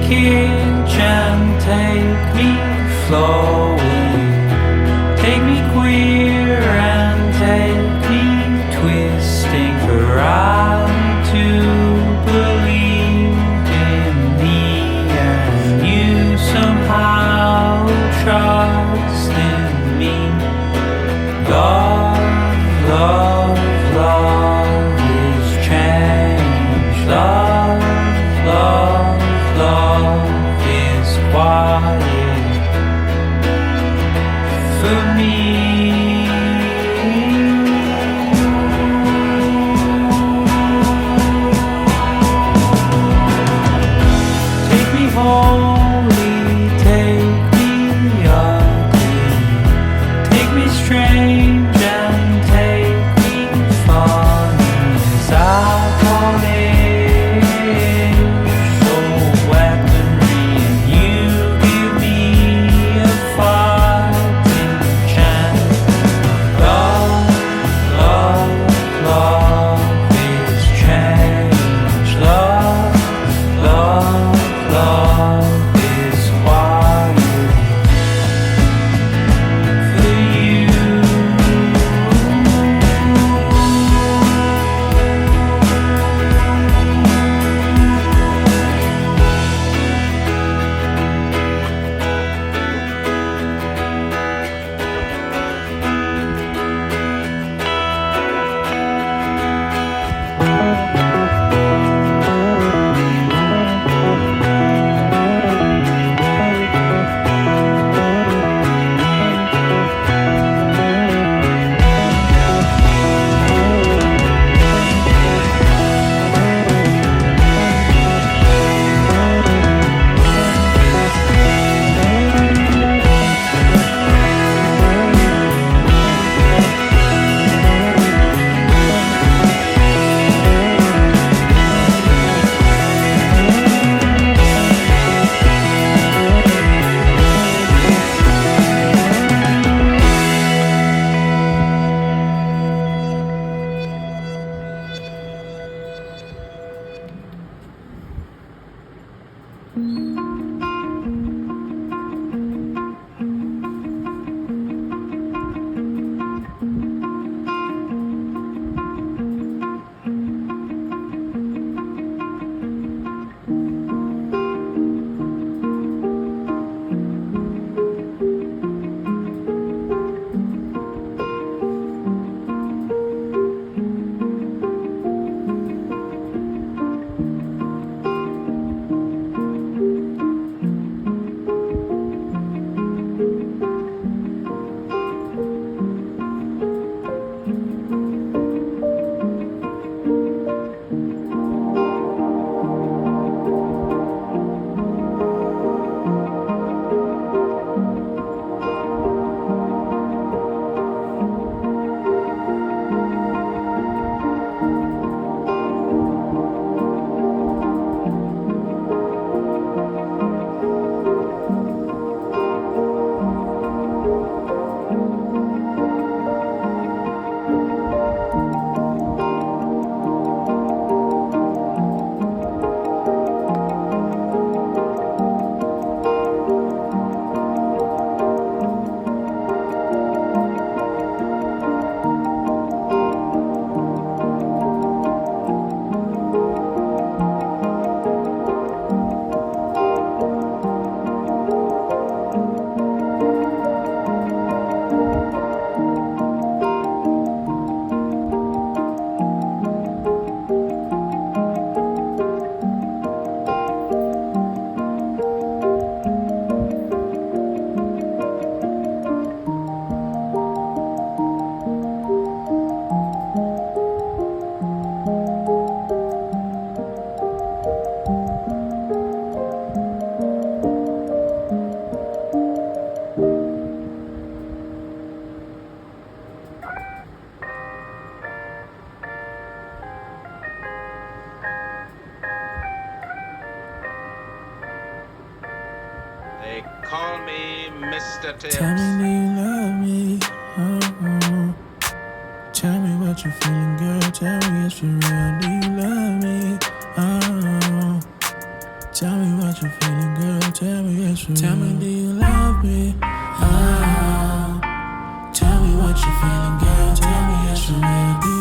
kitchen, take me flowing, take me queer and take me twisting, for I to believe in me and you somehow trust in me. Love, love, love is change. Love, love, love is quiet for me. Take me holy, take me ugly, take me strange and take me funny, as I call it so weaponry, and you give me a fighting chance. Love, love, love is change. Love, love, love is quiet for you. They call me Mr. Tips. Tell me, do you love me? Oh. Tell me what you're feeling, girl. Tell me it's for real. Do you love me? Oh. Tell me what you're feeling, it's real. Tell me, do you love me? Tell me what you're feeling, girl. Tell me it's real.